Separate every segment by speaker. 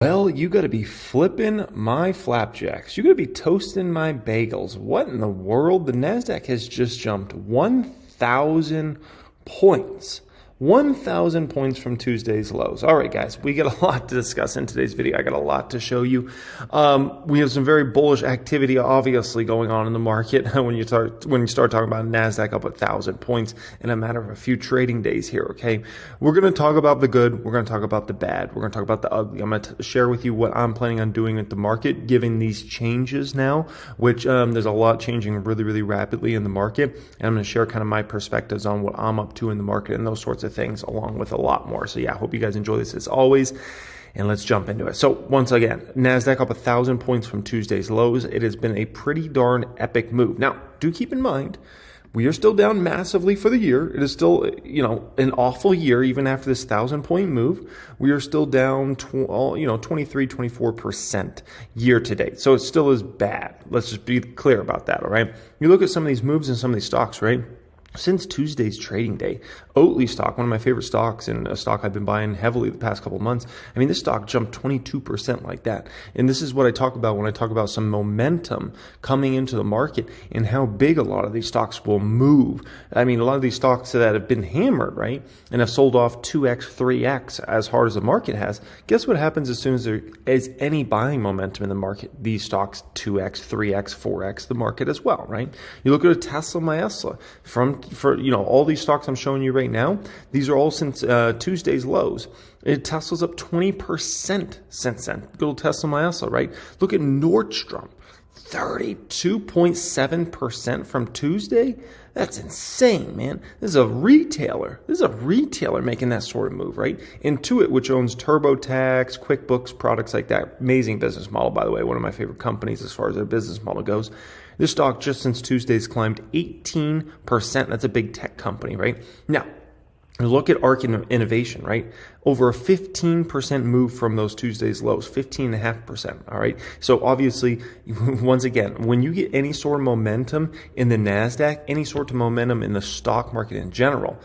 Speaker 1: Well, you got to be flipping my flapjacks. You got to be toasting my bagels. What in the world? The NASDAQ has just jumped 1,000 points. 1,000 points from Tuesday's lows. All right, guys, we got a lot to discuss in today's video. I got a lot to show you. We have some very bullish activity, obviously, going on in the market when you start talking about NASDAQ up 1,000 points in a matter of a few trading days here, okay? We're going to talk about the good. We're going to talk about the bad. We're going to talk about the ugly. I'm going to share with you what I'm planning on doing with the market, given these changes now, which there's a lot changing really, really rapidly in the market. And I'm going to share kind of my perspectives on what I'm up to in the market and those sorts of things, along with a lot more. So yeah, I hope you guys enjoy this as always, and let's jump into it. So once again, NASDAQ up 1,000 points from Tuesday's lows. It has been a pretty darn epic move. Now, do keep in mind, we are still down massively for the year. It is still, an awful year, even after this 1,000-point move. We are still down, 23, 24% year to date. So it still is bad. Let's just be clear about that, all right? You look at some of these moves and some of these stocks, right? Since Tuesday's trading day, Oatly stock, one of my favorite stocks and a stock I've been buying heavily the past couple of months. I mean, this stock jumped 22% like that. And this is what I talk about when I talk about some momentum coming into the market and how big a lot of these stocks will move. I mean, a lot of these stocks that have been hammered, right, and have sold off 2x, 3x as hard as the market has. Guess what happens as soon as there is any buying momentum in the market? These stocks 2x, 3x, 4x the market as well, right? You look at a Tesla, for all these stocks I'm showing you right now, these are all since Tuesday's lows. Tesla's up 20% since then. Go to Tesla Myesla, right? Look at Nordstrom, 32.7% from Tuesday. That's insane, man. This is a retailer. Making that sort of move, right? Intuit, which owns TurboTax, QuickBooks, products like that. Amazing business model, by the way. One of my favorite companies as far as their business model goes. This stock just since Tuesday's climbed 18%. That's a big tech company, right? Now, look at Arc Innovation, right? Over a 15% move from those Tuesday's lows, 15.5%, all right? So obviously, once again, when you get any sort of momentum in the NASDAQ, any sort of momentum in the stock market in general,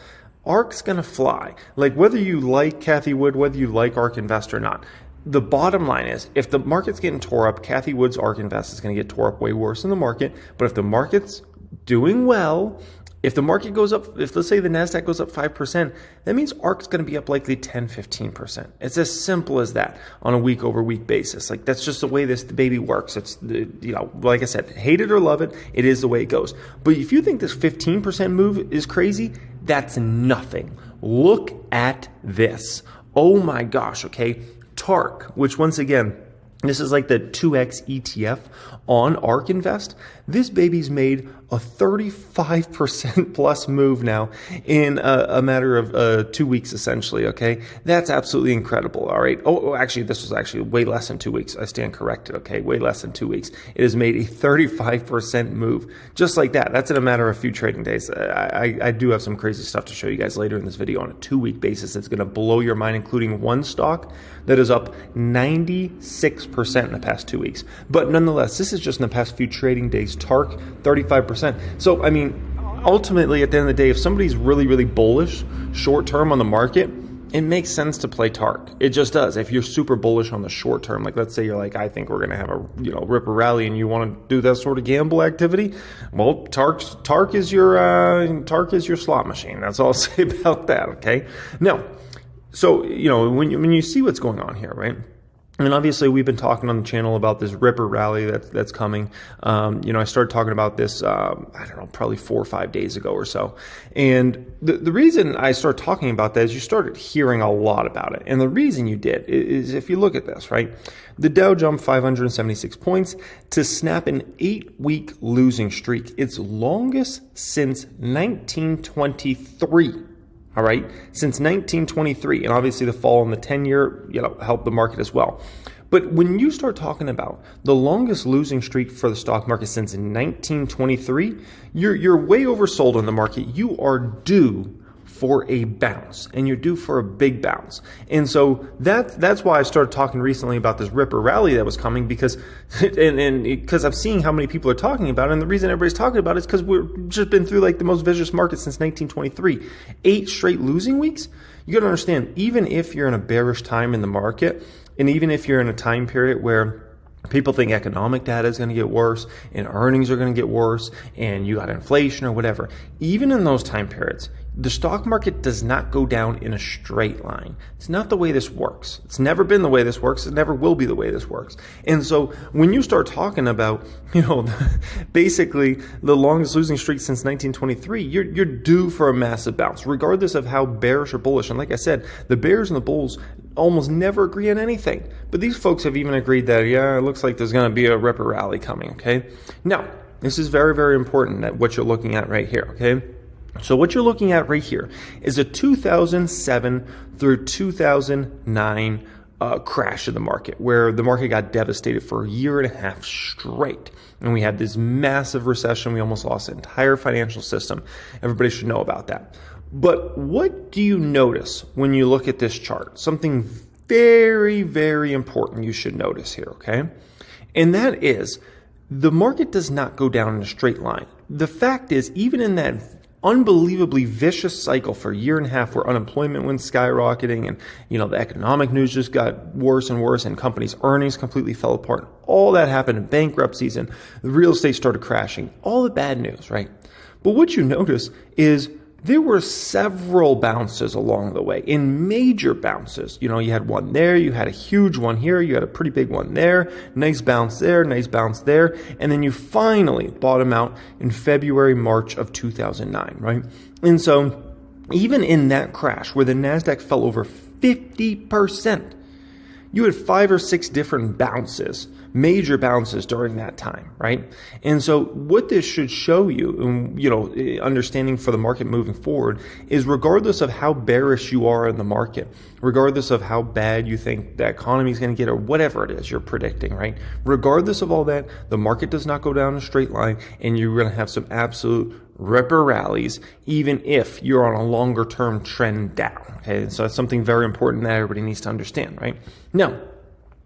Speaker 1: Arc's going to fly. Like whether you like Cathie Wood, whether you like Arc Invest or not, the bottom line is, if the market's getting tore up, Cathie Wood's Arc Invest is going to get tore up way worse than the market. But if the market's doing well, if the market goes up, if let's say the NASDAQ goes up 5%, that means ARC's going to be up likely 10, 15%. It's as simple as that on a week over week basis. Like that's just the way the baby works. It's, like I said, hate it or love it, it is the way it goes. But if you think this 15% move is crazy, that's nothing. Look at this. Oh my gosh, okay? TARC, which once again, this is like the 2x ETF on ARK Invest. This baby's made a 35% plus move now in a matter of 2 weeks, essentially, okay? That's absolutely incredible, all right? Oh, actually, this was actually way less than 2 weeks. I stand corrected, okay? Way less than 2 weeks. It has made a 35% move, just like that. That's in a matter of a few trading days. I do have some crazy stuff to show you guys later in this video on a 2-week basis. It's going to blow your mind, including one stock that is up 96% in the past 2 weeks. But nonetheless, this is just in the past few trading days. TARC, 35%. So, I mean, ultimately, at the end of the day, if somebody's really, really bullish short term on the market, it makes sense to play TARC. It just does. If you're super bullish on the short term, like let's say you're like, I think we're going to have a ripper rally, and you want to do that sort of gamble activity, well, TARC is your slot machine. That's all I'll say about that. Okay. Now, so when you see what's going on here, right? And obviously, we've been talking on the channel about this ripper rally that's coming. I started talking about this, probably 4 or 5 days ago or so. And the reason I started talking about that is you started hearing a lot about it. And the reason you did is if you look at this, right? The Dow jumped 576 points to snap an 8-week losing streak, its longest since 1923. All right, since 1923, and obviously the fall in the 10-year, helped the market as well. But when you start talking about the longest losing streak for the stock market since 1923, you're way oversold in the market. You are due for a bounce, and you're due for a big bounce. And so that's why I started talking recently about this ripper rally that was coming, because I'm seeing how many people are talking about it. And the reason everybody's talking about it is because we've just been through like the most vicious market since 1923. 8 straight losing weeks. You got to understand, even if you're in a bearish time in the market, And even if you're in a time period where people think economic data is going to get worse and earnings are going to get worse and you got inflation or whatever, even in those time periods, the stock market does not go down in a straight line. It's not the way this works. It's never been the way this works. It never will be the way this works. And so when you start talking about, basically the longest losing streak since 1923, you're due for a massive bounce, regardless of how bearish or bullish. And like I said, the bears and the bulls almost never agree on anything. But these folks have even agreed that, it looks like there's going to be a ripper rally coming, okay? Now, this is very, very important that what you're looking at right here, okay? So what you're looking at right here is a 2007 through 2009 crash in the market, where the market got devastated for a year and a half straight. And we had this massive recession. We almost lost the entire financial system. Everybody should know about that. But what do you notice when you look at this chart? Something very, very important you should notice here, okay? And that is, the market does not go down in a straight line. The fact is, even in that unbelievably vicious cycle for a year and a half where unemployment went skyrocketing and, the economic news just got worse and worse and companies' earnings completely fell apart. All that happened in bankruptcies and the real estate started crashing. All the bad news, right? But what you notice is there were several bounces along the way, in major bounces. You had one there, you had a huge one here, you had a pretty big one there, nice bounce there, nice bounce there, and then you finally bottom out in February, March of 2009, right? And so even in that crash where the NASDAQ fell over 50%, you had 5 or 6 different bounces, major bounces during that time, right? And so what this should show you, understanding for the market moving forward, is regardless of how bearish you are in the market, regardless of how bad you think the economy is going to get or whatever it is you're predicting, right? Regardless of all that, the market does not go down a straight line, and you're going to have some absolute ripper rallies, even if you're on a longer term trend down. Okay, so that's something very important that everybody needs to understand, right? Now,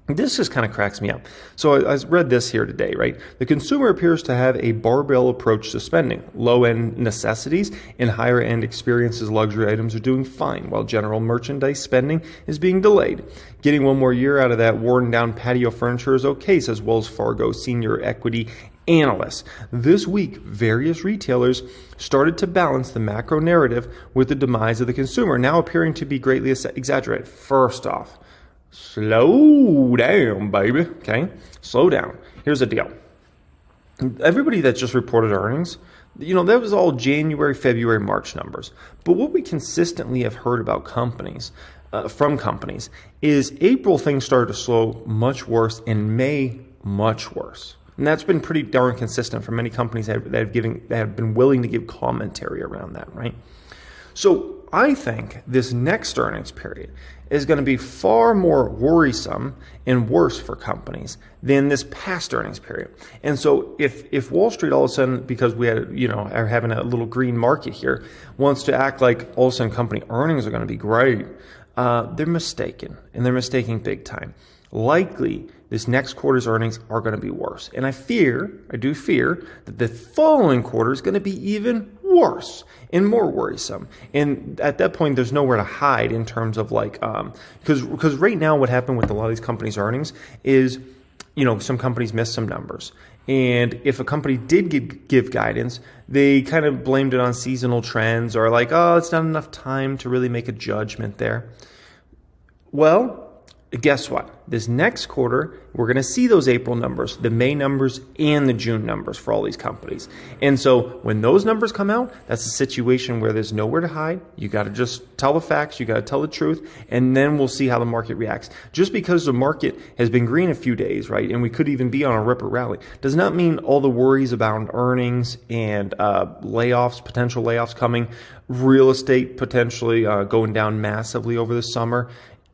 Speaker 1: this just kind of cracks me up. So I read this here today, right? The consumer appears to have a barbell approach to spending. Low-end necessities and higher-end experiences, luxury items are doing fine, while general merchandise spending is being delayed. Getting one more year out of that worn-down patio furniture is okay, says Wells Fargo senior equity analyst. This week, various retailers started to balance the macro narrative with the demise of the consumer, now appearing to be greatly exaggerated. First off, slow down, baby. Okay? Slow down. Here's the deal. Everybody that just reported earnings, that was all January, February, March numbers. But what we consistently have heard about companies, from companies, is April things started to slow much worse, and May much worse. And that's been pretty darn consistent for many companies that have been willing to give commentary around that, right? So I think this next earnings period is going to be far more worrisome and worse for companies than this past earnings period. And so if Wall Street all of a sudden, because we had, are having a little green market here, wants to act like all of a sudden company earnings are going to be great, they're mistaken, and they're mistaking big time. Likely, this next quarter's earnings are going to be worse. And I do fear that the following quarter is going to be even worse and more worrisome. And at that point, there's nowhere to hide in terms of because right now what happened with a lot of these companies' earnings is, some companies missed some numbers. And if a company did give guidance, they kind of blamed it on seasonal trends or it's not enough time to really make a judgment there. Well, guess what? This next quarter, we're going to see those April numbers, the May numbers, and the June numbers for all these companies. And so when those numbers come out, that's a situation where there's nowhere to hide. You got to just tell the facts. You got to tell the truth. And then we'll see how the market reacts. Just because the market has been green a few days, right, and we could even be on a ripper rally, does not mean all the worries about earnings and potential layoffs coming, real estate potentially going down massively over the summer,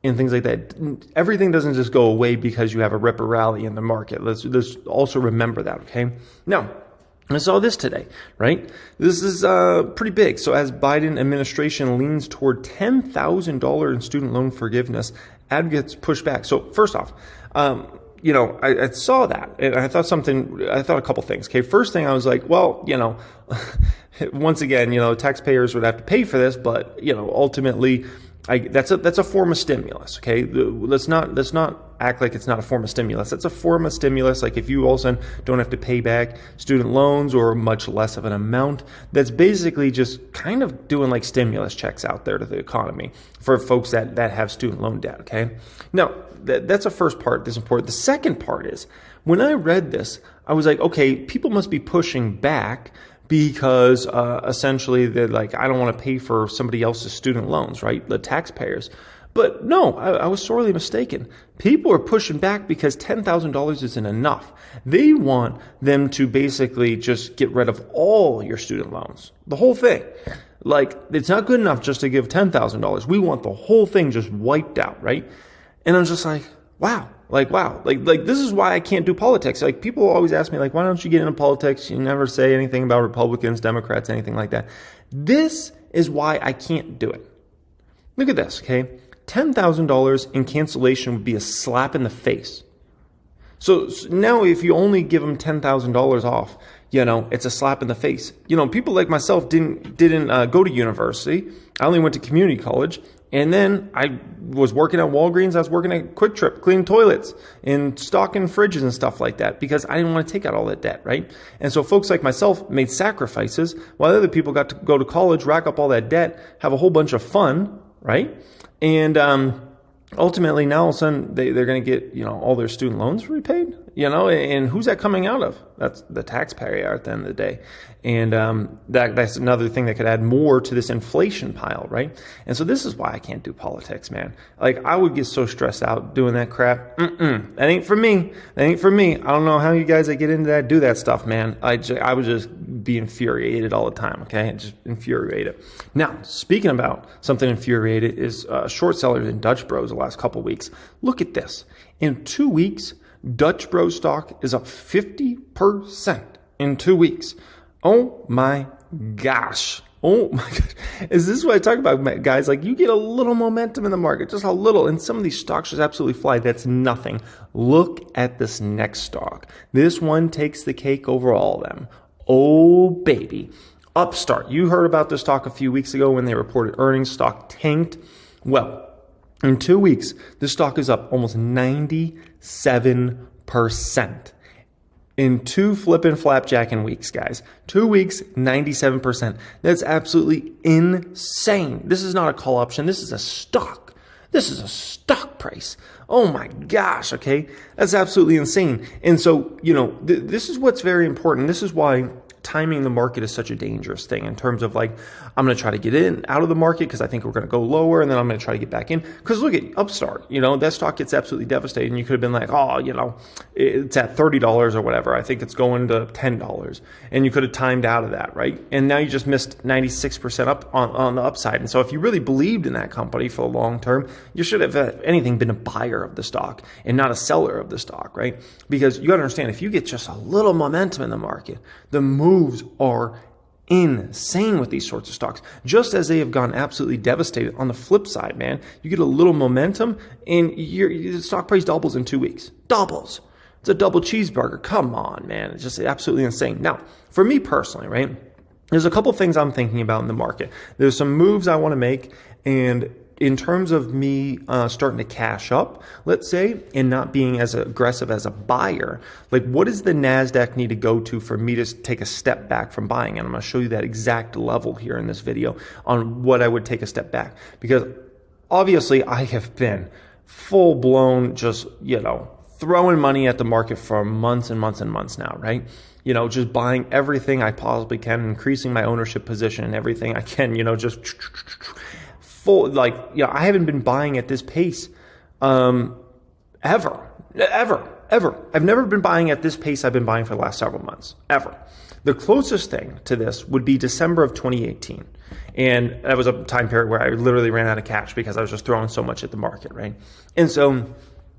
Speaker 1: and things like that. Everything doesn't just go away because you have a ripper rally in the market. Let's also remember that, okay? Now, I saw this today, right? This is pretty big. So as Biden administration leans toward $10,000 in student loan forgiveness, advocates push back. So first off, I saw that, and I thought a couple things. Okay, first thing I was like, well, once again, taxpayers would have to pay for this, but ultimately, That's a form of stimulus, okay? Let's not act like it's not a form of stimulus. That's a form of stimulus. Like if you all of a sudden don't have to pay back student loans or much less of an amount, that's basically just kind of doing like stimulus checks out there to the economy for folks that have student loan debt, okay? Now, that's the first part that's important. The second part is, when I read this, I was like, okay, people must be pushing back because essentially they're like, I don't want to pay for somebody else's student loans, right? The taxpayers. But no, I was sorely mistaken. People are pushing back because $10,000 isn't enough. They want them to basically just get rid of all your student loans, the whole thing. Like, it's not good enough just to give $10,000. We want the whole thing just wiped out, right? And I'm just like, wow. Like this is why I can't do politics. Like, people always ask me, like, why don't you get into politics? You never say anything about Republicans, Democrats, anything like that. This is why I can't do it. Look at this, okay? $10,000 in cancellation would be a slap in the face. So now if you only give them $10,000 off, it's a slap in the face. People like myself didn't go to university. I only went to community college. And then I was working at Walgreens. I was working at Quick Trip, cleaning toilets and stocking fridges and stuff like that because I didn't want to take out all that debt, right? And so folks like myself made sacrifices while other people got to go to college, rack up all that debt, have a whole bunch of fun, right? And ultimately now all of a sudden they're going to get, all their student loans repaid, and who's that coming out of? That's the taxpayer at the end of the day. And that's another thing that could add more to this inflation pile, right? And so this is why I can't do politics, man. Like, I would get so stressed out doing that crap. That ain't for me. That ain't for me. I don't know how you guys that get into that do that stuff, man. I would just be infuriated all the time, okay? Just infuriated. Now, speaking about something infuriated is short sellers in Dutch Bros the last couple weeks. Look at this. In 2 weeks, Dutch Bro stock is up 50% in 2 weeks. Oh my gosh. Oh my gosh. Is this what I talk about, guys? Like, you get a little momentum in the market, just a little, and some of these stocks just absolutely fly. That's nothing. Look at this next stock. This one takes the cake over all of them. Oh, baby. Upstart. You heard about this stock a few weeks ago when they reported earnings. Stock tanked. Well, in 2 weeks, this stock is up almost 97%. In 2 flippin' flapjacking weeks, guys. 2 weeks, 97%. That's absolutely insane. This is not a call option. This is a stock. This is a stock price. Oh my gosh, okay? That's absolutely insane. And so, this is what's very important. This is why timing the market is such a dangerous thing in terms of, like, I'm going to try to get in out of the market because I think we're going to go lower, and then I'm going to try to get back in. Because look at Upstart, that stock gets absolutely devastated, and you could have been like, it's at $30 or whatever. I think it's going to $10, and you could have timed out of that, right? And now you just missed 96% up on the upside. And so if you really believed in that company for the long term, you should have, if anything, been a buyer of the stock and not a seller of the stock, right? Because you got to understand, if you get just a little momentum in the market, the moves are insane with these sorts of stocks, just as they have gone absolutely devastated on the flip side, man. You get a little momentum and the stock price doubles in 2 weeks. Doubles. It's a double cheeseburger. Come on, man. It's just absolutely insane. Now, for me personally, right, there's a couple things I'm thinking about in the market. There's some moves I want to make, and in terms of me starting to cash up, let's say, and not being as aggressive as a buyer, like, what does the NASDAQ need to go to for me to take a step back from buying? And I'm going to show you that exact level here in this video on what I would take a step back. Because obviously I have been full blown just, throwing money at the market for months and months and months now, right? Just buying everything I possibly can, increasing my ownership position and everything I can, just full, I haven't been buying at this pace ever. I've never been buying at this pace I've been buying for the last several months, ever. The closest thing to this would be December of 2018. And that was a time period where I literally ran out of cash because I was just throwing so much at the market, right? And so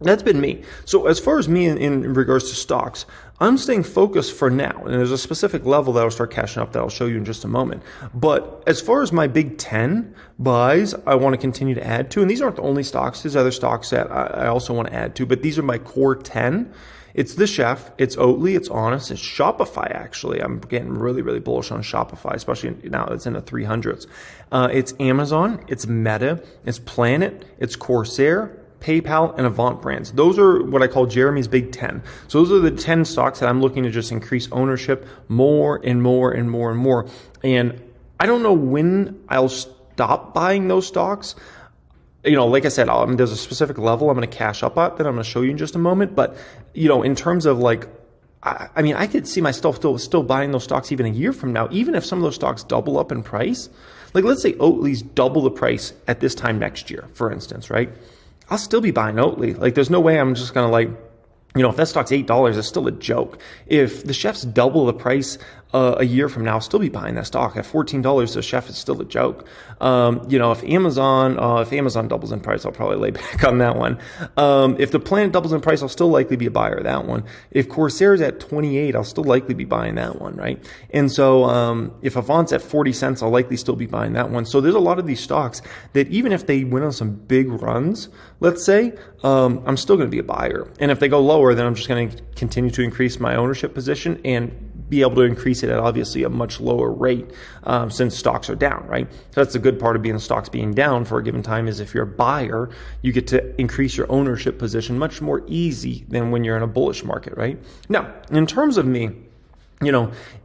Speaker 1: That's been me. So as far as me in regards to stocks, I'm staying focused for now. And there's a specific level that I'll start cashing up that I'll show you in just a moment. But as far as my big 10 buys, I want to continue to add to. And these aren't the only stocks. There's other stocks that I also want to add to. But these are my core 10. It's the Chef, it's Oatly, it's Honest, it's Shopify, actually. I'm getting really, really bullish on Shopify, especially now it's in the 300s. It's Amazon, it's Meta, it's Planet, it's Corsair, PayPal, and Avant Brands. Those are what I call Jeremy's Big 10. So those are the 10 stocks that I'm looking to just increase ownership more and more and more and more. And I don't know when I'll stop buying those stocks. Like I said, there's a specific level I'm going to cash up at that I'm going to show you in just a moment. But, in terms of I could see myself still buying those stocks even a year from now, even if some of those stocks double up in price. Like, let's say Oatly's double the price at this time next year, for instance, right? I'll still be buying Oatly. Like, there's no way I'm just going to if that stock's $8, it's still a joke. If the Chef's double the price a year from now, I'll still be buying that stock. At $14, the Chef is still a joke. If Amazon doubles in price, I'll probably lay back on that one. If the Planet doubles in price, I'll still likely be a buyer of that one. If Corsair's at 28, I'll still likely be buying that one, right? And so if Avant's at 40 cents, I'll likely still be buying that one. So there's a lot of these stocks that even if they went on some big runs, let's say, I'm still going to be a buyer. And if they go lower, then I'm just going to continue to increase my ownership position and be able to increase it at obviously a much lower rate since stocks are down, right? So that's the good part of being stocks being down for a given time is if you're a buyer, you get to increase your ownership position much more easy than when you're in a bullish market, right? Now, in terms of me,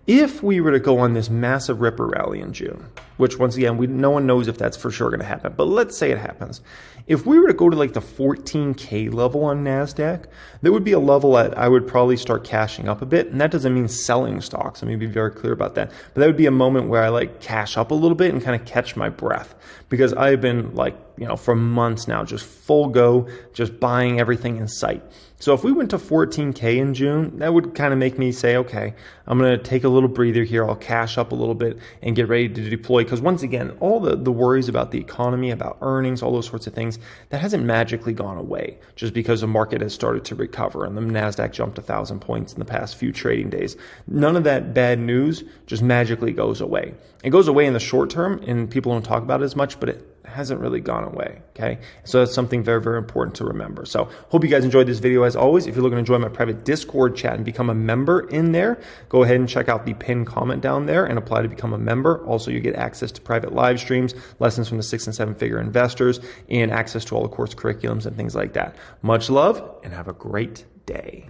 Speaker 1: if we were to go on this massive ripper rally in June, which once again, no one knows if that's for sure going to happen, but let's say it happens. If we were to go to the 14K level on NASDAQ, there would be a level that I would probably start cashing up a bit. And that doesn't mean selling stocks. Let me be very clear about that. But that would be a moment where I cash up a little bit and kind of catch my breath because I've been for months now, just full go, just buying everything in sight. So if we went to 14K in June, that would kind of make me say, okay, I'm going to take a little breather here. I'll cash up a little bit and get ready to deploy. Because once again, all the worries about the economy, about earnings, all those sorts of things, that hasn't magically gone away just because the market has started to recover and the NASDAQ jumped 1,000 points in the past few trading days. None of that bad news just magically goes away. It goes away in the short term and people don't talk about it as much, but it hasn't really gone away, okay? So that's something very, very important to remember. So hope you guys enjoyed this video. As always, if you're looking to join my private Discord chat and become a member in there, go ahead and check out the pinned comment down there and apply to become a member. Also, you get access to private live streams, lessons from the 6- and 7-figure investors, and access to all the course curriculums and things like that. Much love and have a great day.